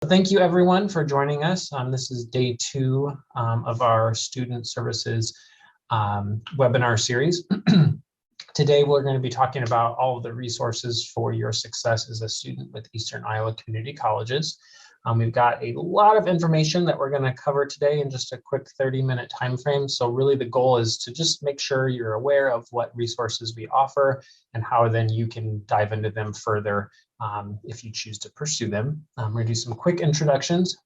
Thank you everyone for joining us. This is day 2 of our Student Services webinar series. Today we're going to be talking about all of the resources for your success as a student with Eastern Iowa Community Colleges. We've got a lot of information that we're going to cover today in just a quick 30-minute time frame. So really the goal is to just make sure you're aware of what resources we offer and how then you can dive into them further if you choose to pursue them. I'm going to do some quick introductions.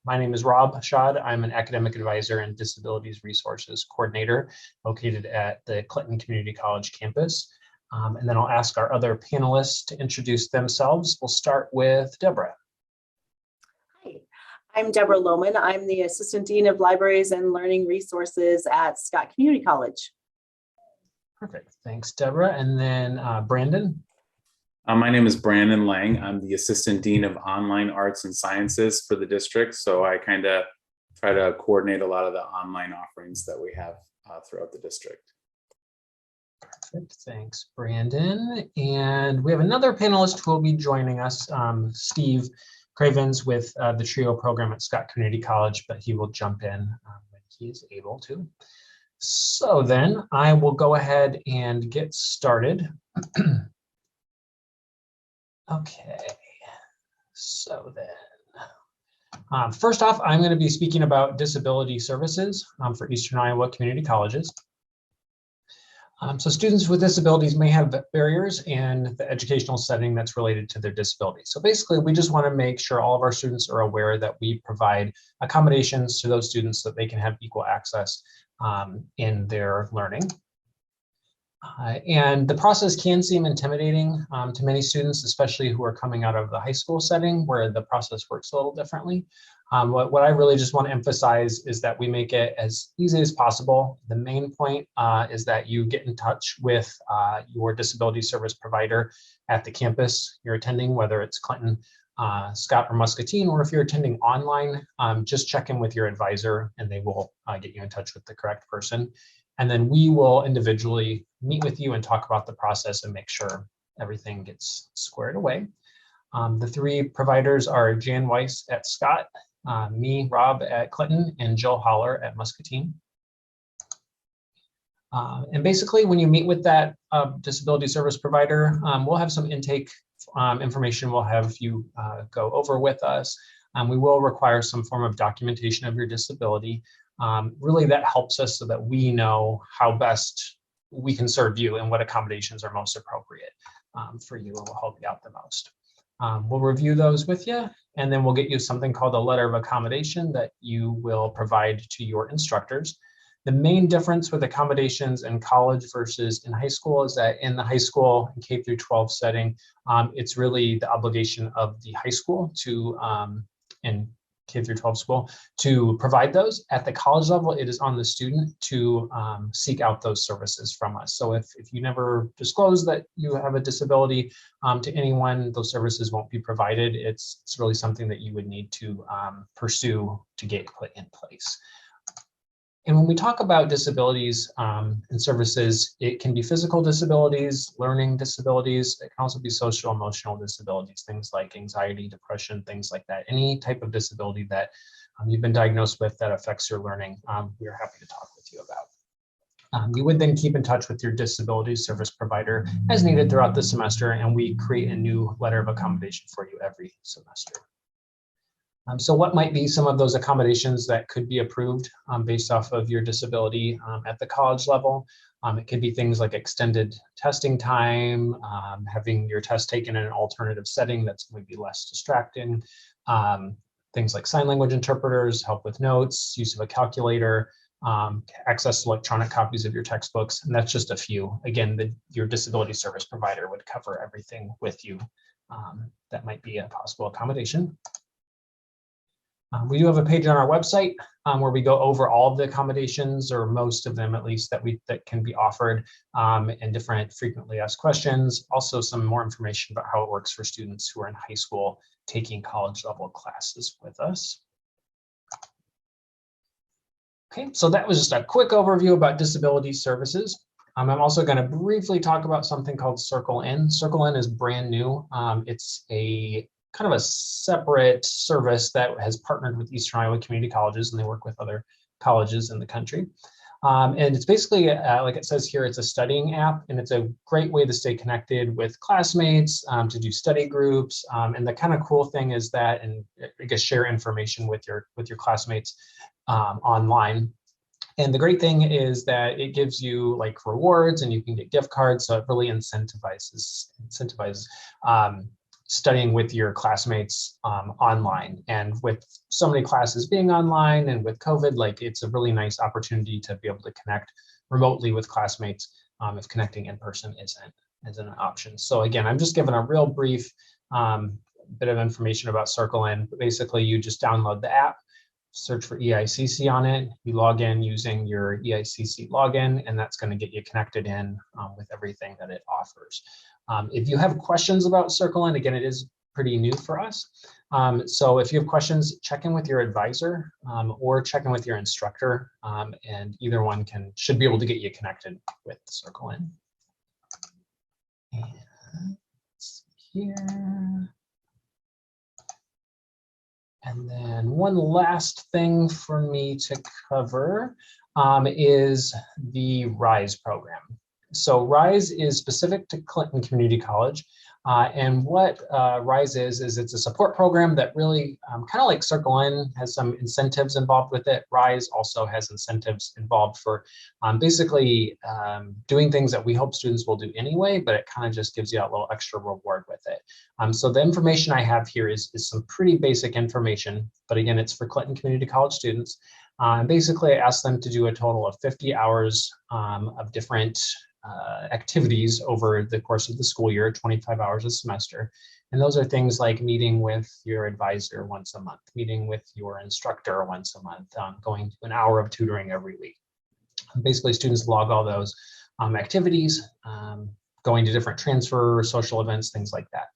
My name is Rob Schad. I'm an academic advisor and disabilities resources coordinator located at the Clinton Community College campus. And then I'll ask our other panelists to introduce themselves. We'll start with Deborah. Hi, I'm Deborah Lohman. I'm the Assistant Dean of Libraries and Learning Resources at Scott Community College. Perfect. Thanks, Deborah. And then Brandon. My name is Brandon Lang. I'm the Assistant Dean of Online Arts and Sciences for the district. So I kind of try to coordinate a lot of the online offerings that we have throughout the district. Perfect. Thanks, Brandon. And we have another panelist who will be joining us, Steve Cravens with the TRIO program at Scott Community College, but he will jump in when he is able to. So then I will go ahead and get started. Okay, so then, first off, I'm going to be speaking about disability services for Eastern Iowa Community Colleges. So students with disabilities may have barriers in the educational setting that's related to their disability. So basically, we just want to make sure all of our students are aware that we provide accommodations to those students so that they can have equal access in their learning. And the process can seem intimidating to many students, especially who are coming out of the high school setting where the process works a little differently. What I really just want to emphasize is that we make it as easy as possible. The main point is that you get in touch with your disability service provider at the campus you're attending, whether it's Clinton, Scott, or Muscatine, or if you're attending online, just check in with your advisor and they will get you in touch with the correct person. And then we will individually meet with you and talk about the process and make sure everything gets squared away. The 3 providers are Jan Weiss at Scott, me, Rob at Clinton, and Jill Holler at Muscatine. And basically, when you meet with that disability service provider, we'll have some intake information we'll have you go over with us. We will require some form of documentation of your disability. Really, that helps us so that we know how best we can serve you and what accommodations are most appropriate for you and will help you out the most. We'll review those with you, and then we'll get you something called a letter of accommodation that you will provide to your instructors. The main difference with accommodations in college versus in high school is that in the high school and K through 12 setting, it's really the obligation of the high school to and K through 12 school to provide those. At the college level, it is on the student to seek out those services from us. So if you never disclose that you have a disability to anyone, those services won't be provided. It's really something that you would need to pursue to get put in place. And when we talk about disabilities and services, it can be physical disabilities, learning disabilities. It can also be social, emotional disabilities, things like anxiety, depression, things like that. Any type of disability that you've been diagnosed with that affects your learning, we're happy to talk with you about. You would then keep in touch with your disability service provider as needed throughout the semester, and we create a new letter of accommodation for you every semester. So what might be some of those accommodations that could be approved based off of your disability at the college level? It could be things like extended testing time, having your test taken in an alternative setting that's maybe less distracting, things like sign language interpreters, help with notes, use of a calculator, access to electronic copies of your textbooks, and that's just a few. Again, your disability service provider would cover everything with you. That might be a possible accommodation. We do have a page on our website where we go over all of the accommodations, or most of them at least, that can be offered, and different frequently asked questions. Also some more information about how it works for students who are in high school taking college level classes with us. Okay, so that was just a quick overview about disability services. I'm also going to briefly talk about something called Circle In. Circle In is brand new. It's a kind of a separate service that has partnered with Eastern Iowa Community Colleges, and they work with other colleges in the country. And it's basically, like it says here, it's a studying app, and it's a great way to stay connected with classmates, to do study groups. And the kind of cool thing is that, and I guess share information with your classmates online. And the great thing is that it gives you like rewards, and you can get gift cards. So it really incentivizes studying with your classmates online. And with so many classes being online and with COVID, like it's a really nice opportunity to be able to connect remotely with classmates if connecting in person isn't an option. So again, I'm just giving a real brief bit of information about CircleIn. But basically, you just download the app, search for EICC on it, you log in using your EICC login, and that's going to get you connected in with everything that it offers. If you have questions about CircleIn, again, it is pretty new for us. So if you have questions, check in with your advisor or check in with your instructor, and either one should be able to get you connected with CircleIn. And let's see here. And then one last thing for me to cover is the RISE program. So RISE is specific to Clinton Community College. And what RISE is it's a support program that really, kind of like CircleIn, has some incentives involved with it. RISE also has incentives involved for basically doing things that we hope students will do anyway, but it kind of just gives you a little extra reward with it. So the information I have here is some pretty basic information, but again, it's for Clinton Community College students. Basically, I asked them to do a total of 50 hours of different activities over the course of the school year, 25 hours a semester. And those are things like meeting with your advisor once a month, meeting with your instructor once a month, going to an hour of tutoring every week. Basically, students log all those activities, going to different transfer, social events, things like that.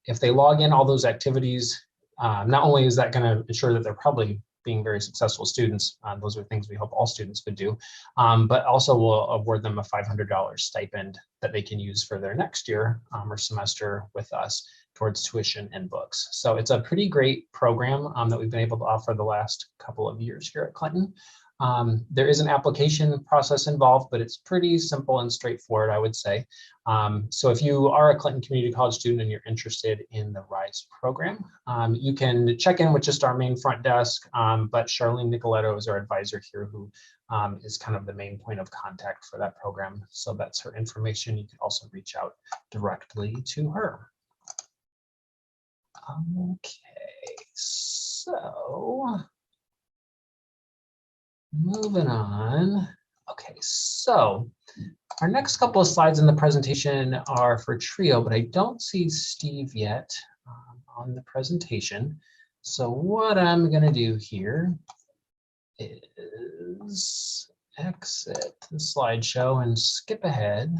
If they log in all those activities, not only is that going to ensure that they're probably being very successful students, those are things we hope all students would do, but also will award them a $500 stipend that they can use for their next year or semester with us towards tuition and books. So it's a pretty great program that we've been able to offer the last couple of years here at Clinton. There is an application process involved, but it's pretty simple and straightforward, I would say. So if you are a Clinton Community College student and you're interested in the RISE program, you can check in with just our main front desk, but Charlene Nicoletto is our advisor here, who is kind of the main point of contact for that program. So that's her information. You can also reach out directly to her. Okay, so moving on. Okay, so our next couple of slides in the presentation are for TRIO, but I don't see Steve yet on the presentation. So what I'm going to do here is exit the slideshow and skip ahead.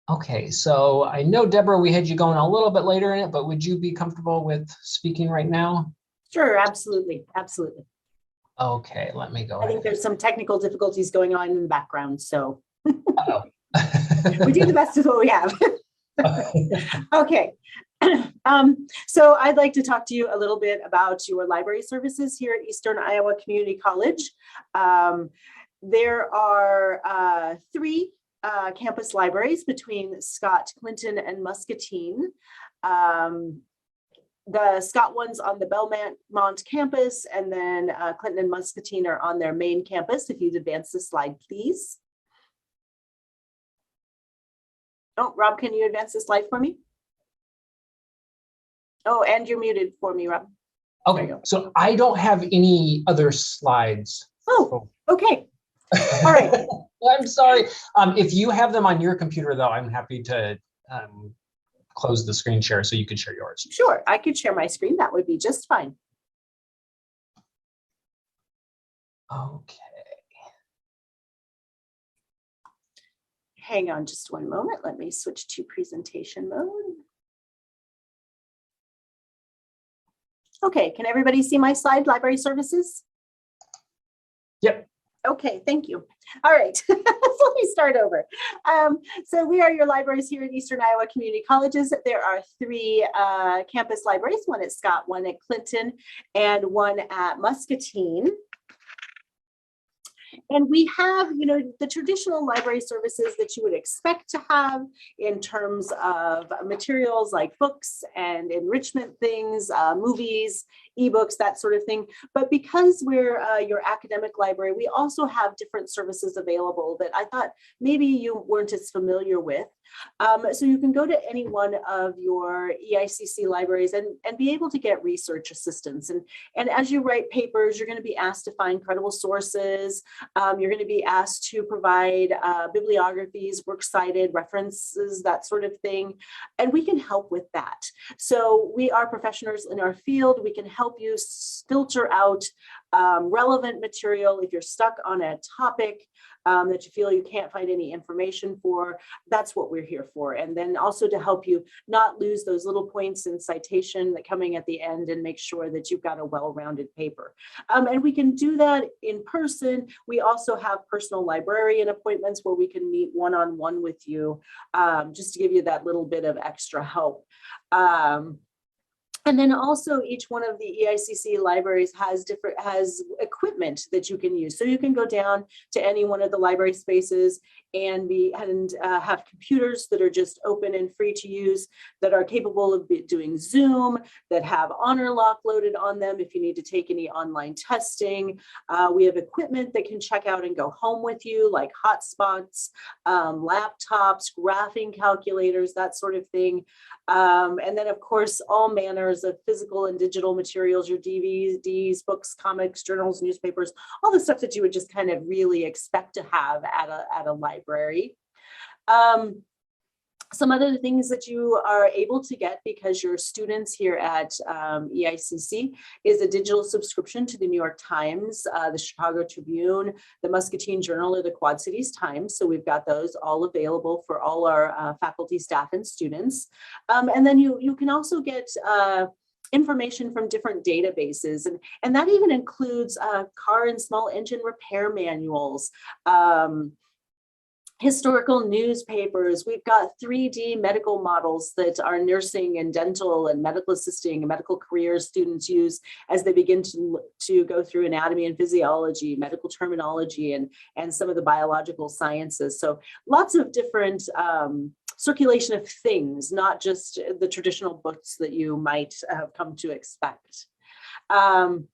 Okay, so I know, Deborah, we had you going a little bit later in it, but would you be comfortable with speaking right now? Sure, absolutely, absolutely. Okay, let me go. I think there's some technical difficulties going on in the background, so Uh-oh. we do the best with what we have. Okay, so I'd like to talk to you a little bit about your library services here at Eastern Iowa Community College. There are 3 campus libraries between Scott, Clinton, and Muscatine. The Scott one's on the Belmont campus, and then Clinton and Muscatine are on their main campus. If you'd advance the slide, please. Oh, Rob, can you advance the slide for me? Oh, and you're muted for me, Rob. Okay, so I don't have any other slides. Oh, okay. All right. I'm sorry. If you have them on your computer, though, I'm happy to close the screen share so you can share yours. Sure, I could share my screen. That would be just fine. Okay. Hang on just one moment. Let me switch to presentation mode. Okay, can everybody see my slide, library services? Yep. Okay, thank you. All right, so let me start over. So we are your libraries here at Eastern Iowa Community Colleges. There are 3 campus libraries, one at Scott, one at Clinton, and one at Muscatine. And we have, you know, the traditional library services that you would expect to have in terms of materials like books and enrichment things, movies, ebooks, that sort of thing. But because we're your academic library, we also have different services available that I thought maybe you weren't as familiar with. So you can go to any one of your EICC libraries and be able to get research assistance. And as you write papers, you're going to be asked to find credible sources. You're going to be asked to provide bibliographies, works cited, references, that sort of thing. And we can help with that. So we are professionals in our field. We can help you filter out relevant material. If you're stuck on a topic that you feel you can't find any information for, that's what we're here for. And then also to help you not lose those little points in citation that coming at the end and make sure that you've got a well-rounded paper. And we can do that in person. We also have personal librarian appointments where we can meet one-on-one with you, just to give you that little bit of extra help. And then also each one of the EICC libraries has equipment that you can use. So you can go down to any one of the library spaces and have computers that are just open and free to use, that are capable of doing Zoom, that have Honor Lock loaded on them if you need to take any online testing. We have equipment that can check out and go home with you, like hotspots, laptops, graphing calculators, that sort of thing. And then of course, all manners of physical and digital materials, your DVDs, books, comics, journals, newspapers, all the stuff that you would just kind of really expect to have at a library. Some other things that you are able to get because you're students here at EICC is a digital subscription to the New York Times, the Chicago Tribune, the Muscatine Journal, or the Quad Cities Times. So we've got those all available for all our faculty, staff, and students. And then you can also get information from different databases, and that even includes car and small engine repair manuals, historical newspapers. We've got 3D medical models that our nursing and dental and medical assisting and medical career students use as they begin to go through anatomy and physiology, medical terminology, and some of the biological sciences. So lots of different circulation of things, not just the traditional books that you might have come to expect. And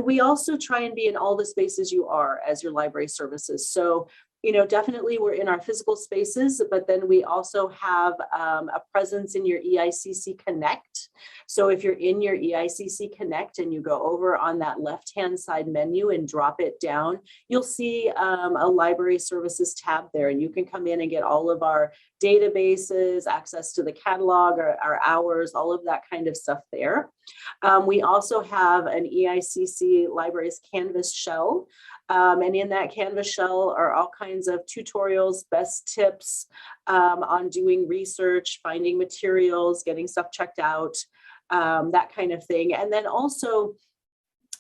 we also try and be in all the spaces you are as your library services. So, you know, definitely we're in our physical spaces, but then we also have a presence in your EICC Connect. So if you're in your EICC Connect and you go over on that left-hand side menu and drop it down, you'll see a library services tab there, and you can come in and get all of our databases, access to the catalog, our hours, all of that kind of stuff there. We also have an EICC Libraries Canvas shell. And in that Canvas shell are all kinds of tutorials, best tips on doing research, finding materials, getting stuff checked out, that kind of thing. And then also,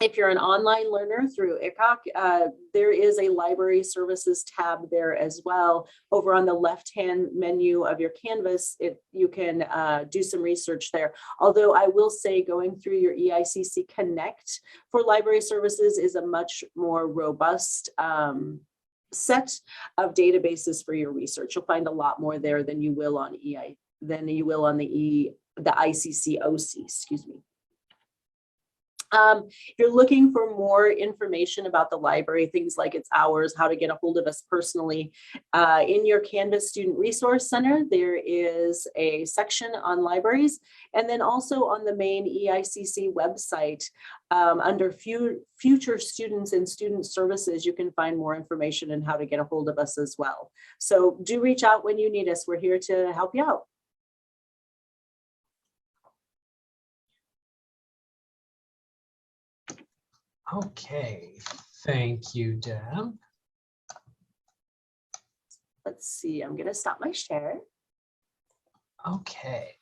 if you're an online learner through ICOC, there is a library services tab there as well. Over on the left-hand menu of your Canvas, you can do some research there. Although I will say going through your EICC Connect for library services is a much more robust set of databases for your research. You'll find a lot more there than you will on the ICC-OC, excuse me. If you're looking for more information about the library, things like its hours, how to get a hold of us personally, in your Canvas Student Resource Center, there is a section on libraries. And then also on the main EICC website, under future students and student services, you can find more information on how to get a hold of us as well. So do reach out when you need us. We're here to help you out. Okay, thank you, Deb. Let's see, I'm going to stop my share. Okay,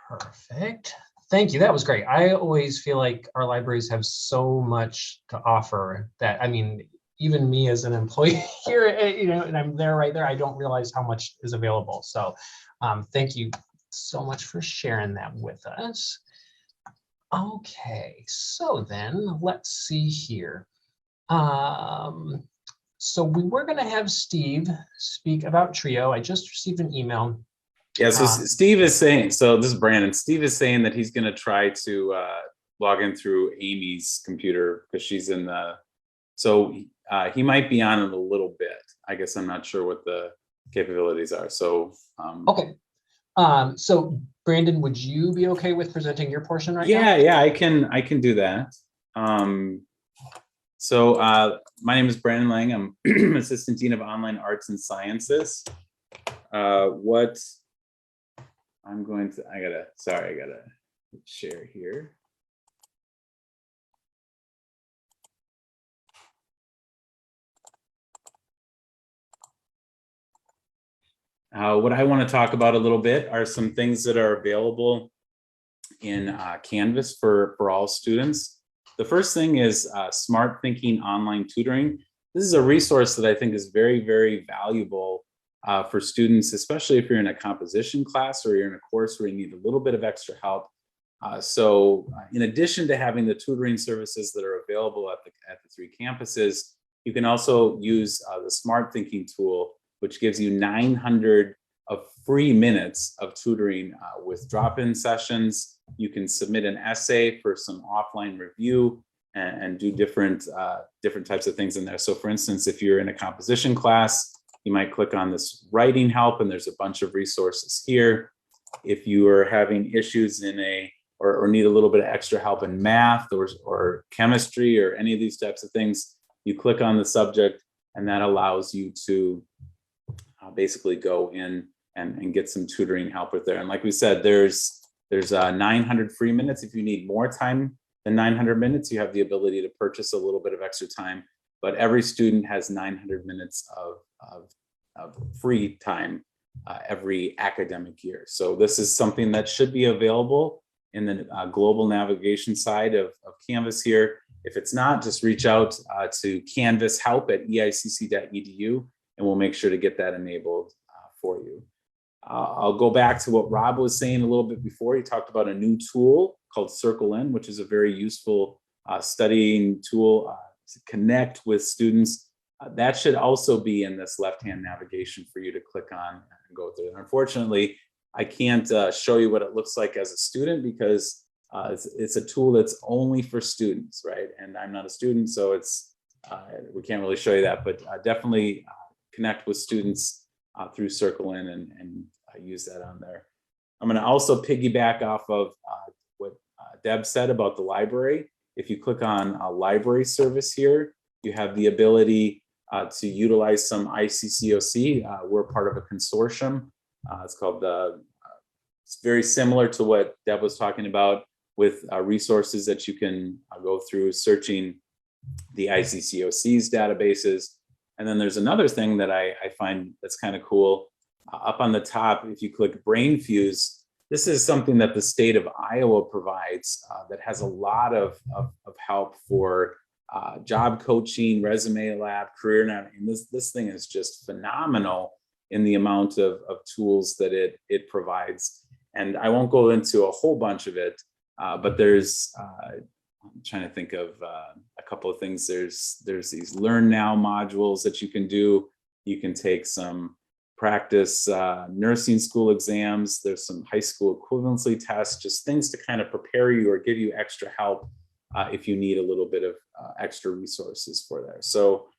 perfect. Thank you. That was great. I always feel like our libraries have so much to offer that, I mean, even me as an employee here, and I'm there right there, I don't realize how much is available. So thank you so much for sharing that with us. Okay, so then let's see here. So we were going to have Steve speak about Trio. I just received an email. Yeah, so Steve is saying, so this is Brandon. Steve is saying that he's going to try to log in through Amy's computer because she's in the, so he might be on in a little bit. I guess I'm not sure what the capabilities are. So okay. So Brandon, would you be okay with presenting your portion right now? Yeah, I can do that. So my name is Brandon Lang. I'm Assistant Dean of Online Arts and Sciences. What I'm going to, I gotta share here. What I want to talk about a little bit are some things that are available in Canvas for all students. The first thing is Smart Thinking Online Tutoring. This is a resource that I think is very, very valuable for students, especially if you're in a composition class or you're in a course where you need a little bit of extra help. So in addition to having the tutoring services that are available at the 3 campuses, you can also use the Smart Thinking tool, which gives you 900 of free minutes of tutoring with drop-in sessions. You can submit an essay for some offline review and do different types of things in there. So for instance, if you're in a composition class, you might click on this writing help and there's a bunch of resources here. If you are having issues in or need a little bit of extra help in math or chemistry or any of these types of things, you click on the subject and that allows you to basically go in and get some tutoring help with there. And like we said, there's 900 free minutes. If you need more time than 900 minutes, you have the ability to purchase a little bit of extra time, but every student has 900 minutes of free time every academic year. So this is something that should be available in the global navigation side of Canvas here. If it's not, just reach out to canvashelp@eicc.edu and we'll make sure to get that enabled for you. I'll go back to what Rob was saying a little bit before. He talked about a new tool called Circle In, which is a very useful studying tool to connect with students. That should also be in this left-hand navigation for you to click on and go through. And unfortunately, I can't show you what it looks like as a student because it's a tool that's only for students, right? And I'm not a student, so we can't really show you that, but definitely connect with students through Circle In and use that on there. I'm going to also piggyback off of what Deb said about the library. If you click on a library service here, you have the ability to utilize some ICCOC. We're part of a consortium. It's called it's very similar to what Deb was talking about with resources that you can go through searching the ICCOC's databases. And then there's another thing that I find that's kind of cool. Up on the top, if you click Brain Fuse, this is something that the state of Iowa provides that has a lot of help for job coaching, resume lab, career nav. And this thing is just phenomenal in the amount of tools that it provides. And I won't go into a whole bunch of it, but there's, I'm trying to think of a couple of things. There's these Learn Now modules that you can do. You can take some practice nursing school exams. There's some high school equivalency tests, just things to kind of prepare you or give you extra help if you need a little bit of extra resources for there. So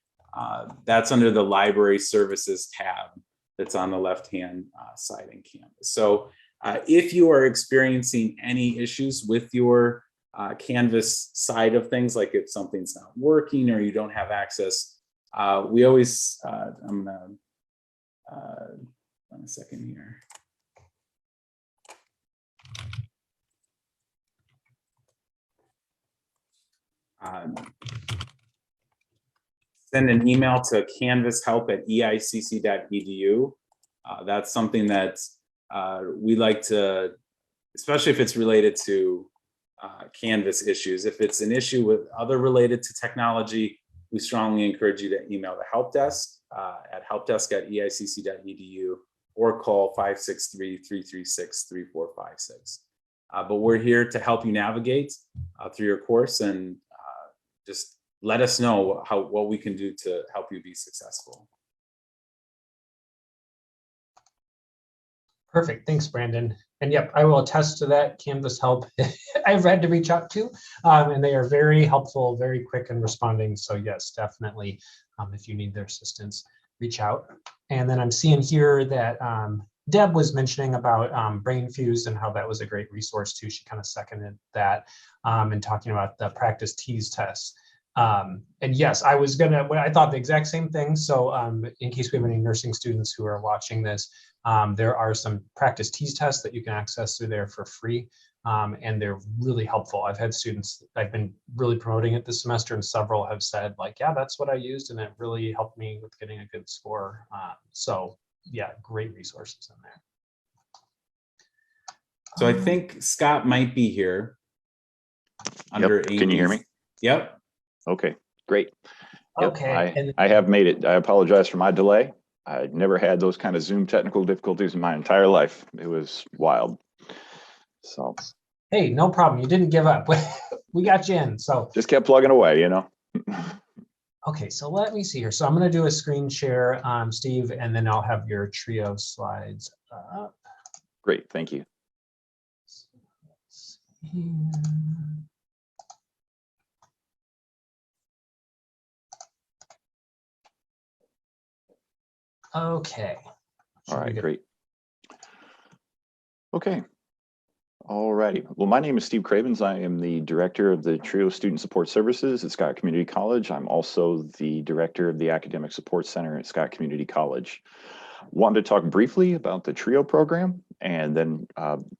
that's under the library services tab that's on the left-hand side in Canvas. So if you are experiencing any issues with your Canvas side of things, like if something's not working or you don't have access, we always, I'm gonna, one second here. Send an email to canvashelp@eicc.edu. That's something that we like to, especially if it's related to Canvas issues. If it's an issue with other related to technology, we strongly encourage you to email the help desk at helpdesk@eicc.edu or call 563-336-3456. But we're here to help you navigate through your course, and just let us know what we can do to help you be successful. Perfect. Thanks, Brandon. And yep, I will attest to that. Canvas Help I've had to reach out to, and they are very helpful, very quick in responding. So yes, definitely, if you need their assistance, reach out. And then I'm seeing here that Deb was mentioning about BrainFuse and how that was a great resource too. She kind of seconded that and talking about the practice tease tests. And yes, I thought the exact same thing. So in case we have any nursing students who are watching this, there are some practice tease tests that you can access through there for free. And they're really helpful. I've had students, I've been really promoting it this semester, and several have said like, yeah, that's what I used, and it really helped me with getting a good score. So yeah, great resources in there. So I think Scott might be here. Under Can you hear me? Yep. Okay, great. Yep, Okay. I have made it. I apologize for my delay. I never had those kind of Zoom technical difficulties in my entire life. It was wild. So. Hey, no problem. You didn't give up. We got you in. So just kept plugging away, you know. Okay, so let me see here. So I'm going to do a screen share, Steve, and then I'll have your trio slides up. Great, thank you. Okay. All right, great. Okay. All righty. Well, my name is Steve Cravens. I am the director of the TRIO Student Support Services at Scott Community College. I'm also the director of the Academic Support Center at Scott Community College. Wanted to talk briefly about the TRIO program and then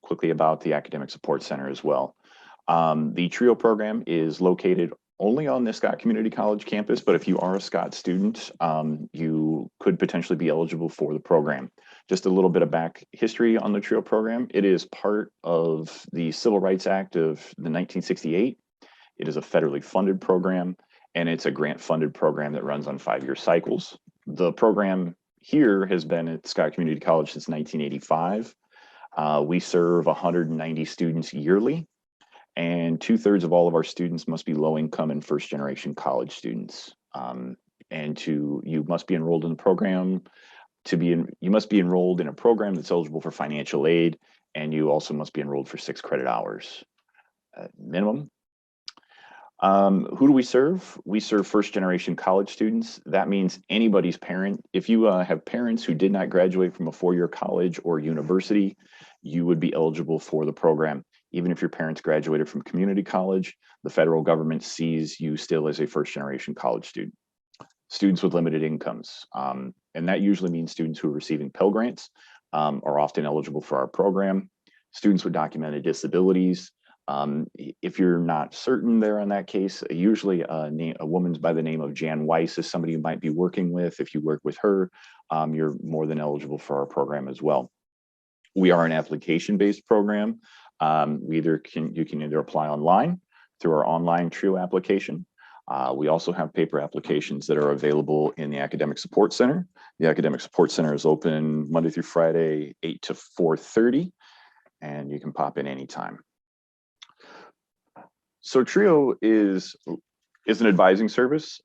quickly about the Academic Support Center as well. The TRIO program is located only on the Scott Community College campus, but if you are a Scott student, you could potentially be eligible for the program. Just a little bit of back history on the TRIO program. It is part of the Civil Rights Act of 1968. It is a federally funded program, and it's a grant-funded program that runs on 5-year cycles. The program here has been at Scott Community College since 1985. We serve 190 students yearly, and 2/3 of all of our students must be low-income and first-generation college students. You must be enrolled in the program. You must be enrolled in a program that's eligible for financial aid, and you also must be enrolled for 6 credit hours minimum. Who do we serve? We serve first-generation college students. That means anybody's parent. If you have parents who did not graduate from a 4-year college or university, you would be eligible for the program. Even if your parents graduated from community college, the federal government sees you still as a first-generation college student. Students with limited incomes, and that usually means students who are receiving Pell Grants are often eligible for our program. Students with documented disabilities. If you're not certain there in that case, usually a woman by the name of Jan Weiss is somebody you might be working with. If you work with her, you're more than eligible for our program as well. We are an application-based program. You can either apply online through our online TRIO application. We also have paper applications that are available in the Academic Support Center. The Academic Support Center is open Monday through Friday, 8 to 4:30, and you can pop in anytime. So TRIO is an advising service.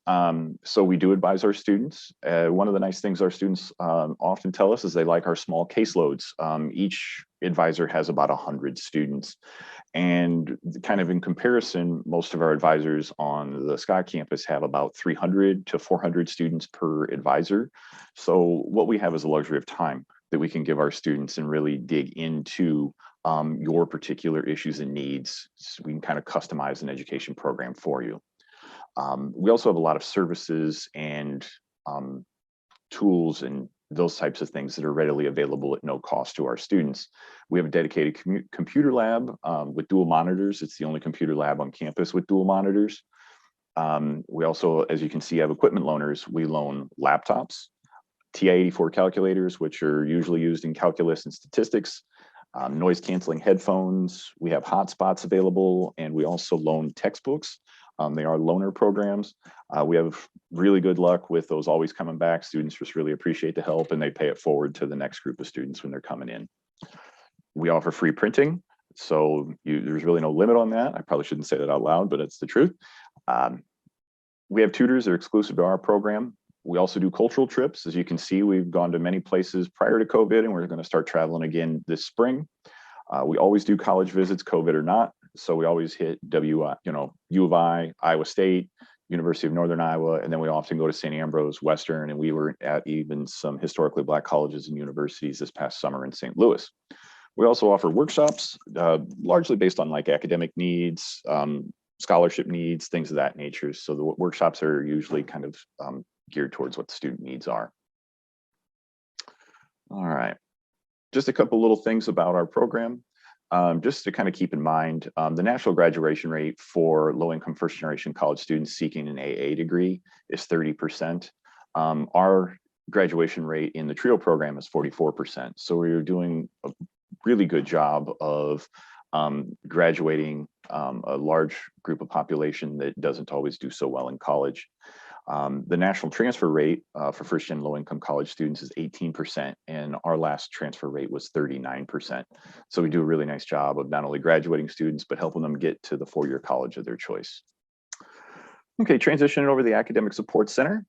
So we do advise our students. One of the nice things our students often tell us is they like our small caseloads. Each advisor has about 100 students. And kind of in comparison, most of our advisors on the Scott campus have about 300 to 400 students per advisor. So what we have is a luxury of time that we can give our students and really dig into your particular issues and needs. So we can kind of customize an education program for you. We also have a lot of services and tools and those types of things that are readily available at no cost to our students. We have a dedicated computer lab with dual monitors. It's the only computer lab on campus with dual monitors. We also, as you can see, have equipment loaners. We loan laptops, TI-84 calculators, which are usually used in calculus and statistics, noise canceling headphones. We have hotspots available, and we also loan textbooks. They are loaner programs. We have really good luck with those always coming back. Students just really appreciate the help and they pay it forward to the next group of students when they're coming in. We offer free printing. So there's really no limit on that. I probably shouldn't say that out loud, but it's the truth. We have tutors that are exclusive to our program. We also do cultural trips. As you can see, we've gone to many places prior to COVID, and we're going to start traveling again this spring. We always do college visits, COVID or not. So we always hit U of I, Iowa State, University of Northern Iowa, and then we often go to St. Ambrose, Western, and we were at even some historically Black colleges and universities this past summer in St. Louis. We also offer workshops, largely based on like academic needs, scholarship needs, things of that nature. So the workshops are usually kind of geared towards what the student needs are. All right, just a couple little things about our program. Just to kind of keep in mind, the national graduation rate for low-income first-generation college students seeking an AA degree is 30%. Our graduation rate in the TRIO program is 44%. So we're doing a really good job of graduating a large group of population that doesn't always do so well in college. The national transfer rate for first-gen low-income college students is 18%, and our last transfer rate was 39%. So we do a really nice job of not only graduating students, but helping them get to the four-year college of their choice. Okay, transitioning over to the Academic Support Center.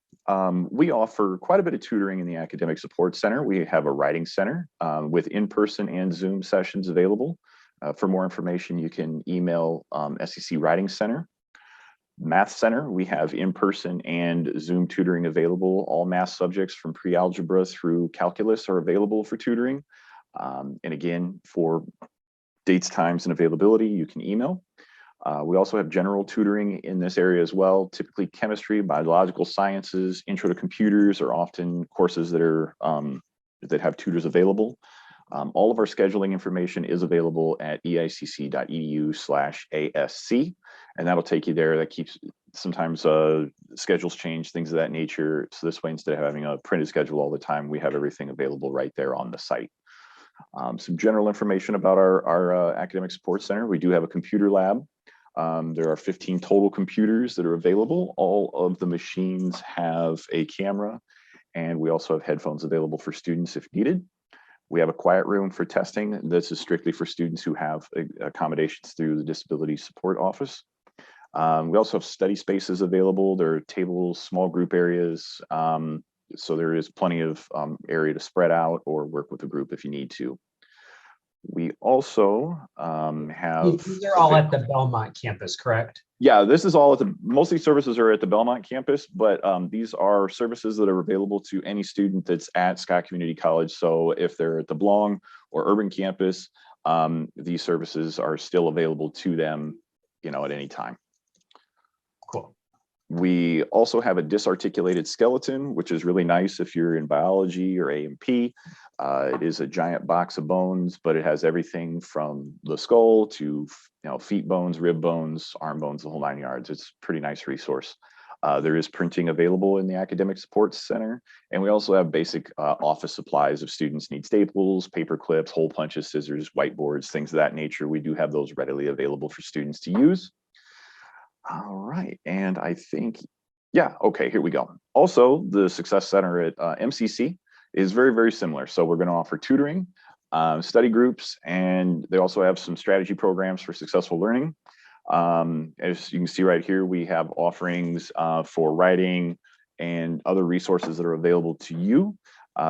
We offer quite a bit of tutoring in the Academic Support Center. We have a writing center with in-person and Zoom sessions available. For more information, you can email SEC Writing Center. Math Center, we have in-person and Zoom tutoring available. All math subjects from pre-algebra through calculus are available for tutoring. And again, for dates, times, and availability, you can email. We also have general tutoring in this area as well. Typically chemistry, biological sciences, intro to computers are often courses that are that have tutors available. All of our scheduling information is available at eicc.edu/ASC, and that'll take you there. That keeps, sometimes schedules change, things of that nature. So this way, instead of having a printed schedule all the time, we have everything available right there on the site. Some general information about our Academic Support Center. We do have a computer lab. There are 15 total computers that are available. All of the machines have a camera, and we also have headphones available for students if needed. We have a quiet room for testing. This is strictly for students who have accommodations through the Disability Support Office. We also have study spaces available. There are tables, small group areas. So there is plenty of area to spread out or work with a group if you need to. We also have... These are all at the Belmont campus, correct? Yeah, this is all at the, most of these services are at the Belmont campus, but these are services that are available to any student that's at Scott Community College. So if they're at the Blong or Urban campus, these services are still available to them, at any time. Cool. We also have a disarticulated skeleton, which is really nice if you're in biology or A&P. It is a giant box of bones, but it has everything from the skull to feet bones, rib bones, arm bones, the whole 9 yards. It's a pretty nice resource. There is printing available in the Academic Support Center, and we also have basic office supplies if students need staples, paper clips, hole punches, scissors, whiteboards, things of that nature. We do have those readily available for students to use. All right, and I think, yeah, okay, here we go. Also, the Success Center at MCC is very, very similar. So we're going to offer tutoring, study groups, and they also have some strategy programs for successful learning. As you can see right here, we have offerings for writing and other resources that are available to you.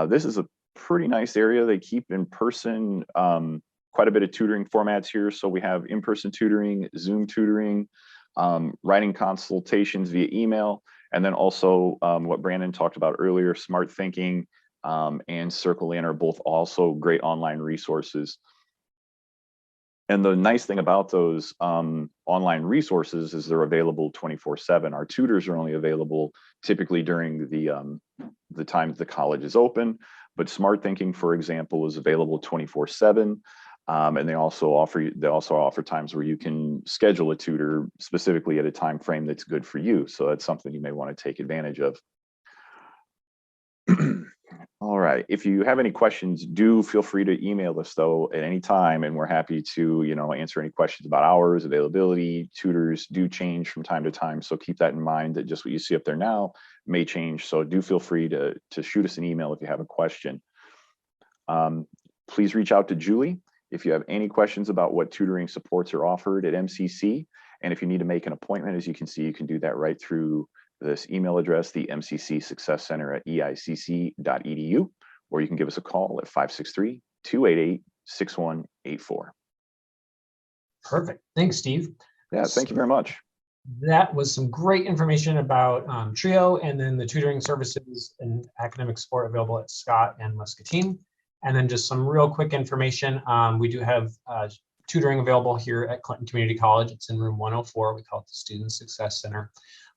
This is a pretty nice area. They keep in person quite a bit of tutoring formats here. So we have in-person tutoring, Zoom tutoring, writing consultations via email, and then also what Brandon talked about earlier, Smart Thinking and Circle In are both also great online resources. And the nice thing about those online resources is they're available 24/7. Our tutors are only available typically during the time the college is open, but Smart Thinking, for example, is available 24/7. And they also offer times where you can schedule a tutor specifically at a time frame that's good for you. So that's something you may want to take advantage of. All right. If you have any questions, do feel free to email us though at any time, and we're happy to, answer any questions about hours, availability. Tutors do change from time to time, so keep that in mind that just what you see up there now may change. So do feel free to shoot us an email if you have a question. Please reach out to Julie if you have any questions about what tutoring supports are offered at MCC. And if you need to make an appointment, as you can see, you can do that right through this email address, the MCC Success Center at eicc.edu, or you can give us a call at 563-288-6184. Perfect. Thanks, Steve. Yeah, thank you very much. That was some great information about TRIO and then the tutoring services and academic support available at Scott and Muscatine. And then just some real quick information. We do have tutoring available here at Clinton Community College. It's in room 104. We call it the Student Success Center.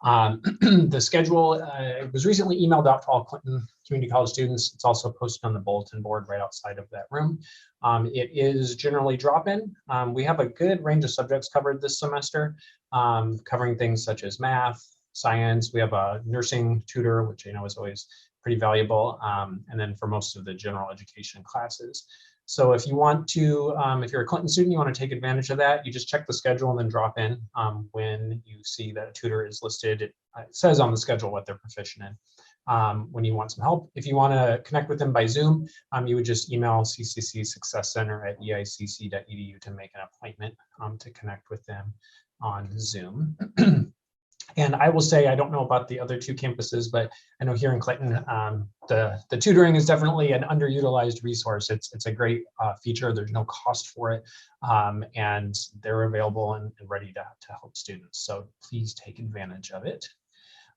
The schedule was recently emailed out to all Clinton Community College students. It's also posted on the bulletin board right outside of that room. It is generally drop-in. We have a good range of subjects covered this semester, covering things such as math, science. We have a nursing tutor, which I know is always pretty valuable, and then for most of the general education classes. So if you want to, if you're a Clinton student, you want to take advantage of that, you just check the schedule and then drop in when you see that a tutor is listed. It says on the schedule what they're proficient in. When you want some help, if you want to connect with them by Zoom, you would just email CCC Success Center at eicc.edu to make an appointment to connect with them on Zoom. And I will say, I don't know about the other two campuses, but I know here in Clinton, the tutoring is definitely an underutilized resource. It's a great feature. There's no cost for it, and they're available and ready to help students. So please take advantage of it.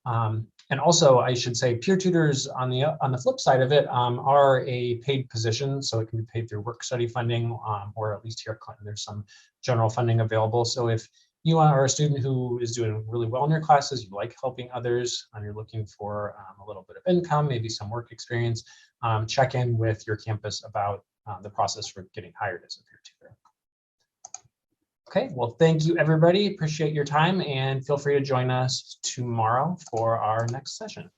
And also, I should say, peer tutors on the flip side of it are a paid position, so it can be paid through work study funding, or at least here at Clinton, there's some general funding available. So if you are a student who is doing really well in your classes, you like helping others, and you're looking for a little bit of income, maybe some work experience, check in with your campus about the process for getting hired as a peer tutor. Okay, well, thank you, everybody. Appreciate your time, and feel free to join us tomorrow for our next session.